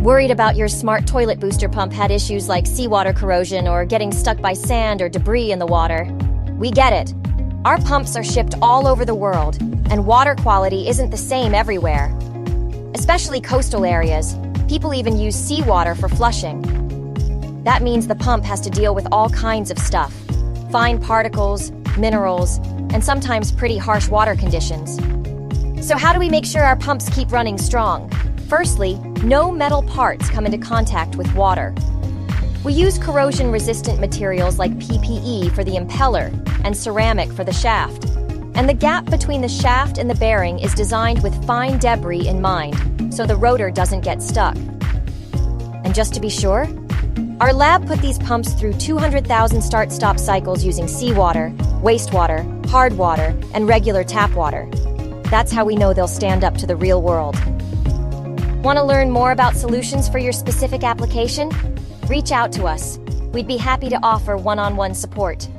Worried about your smart toilet booster pump had issues like seawater corrosion or getting stuck by sand or debris in the water? We get it. Our pumps are shipped all over the world, and water quality isn't the same everywhere. Especially coastal areas, people even use seawater for flushing. That means the pump has to deal with all kinds of stuff: fine particles, minerals, and sometimes pretty harsh water conditions. So how do we make sure our pumps keep running strong? Firstly, no metal parts come into contact with water. We use corrosion-resistant materials like PPE for the impeller and ceramic for the shaft. And the gap between the shaft and the bearing is designed with fine debris in mind, so the rotor doesn't get stuck. And just to be sure, our lab put these pumps through 200,000 start-stop cycles using seawater, wastewater, hard water, and regular tap water. That's how we know they'll stand up to the real world. Want to learn more about solutions for your specific application? Reach out to us. We'd be happy to offer one-on-one support.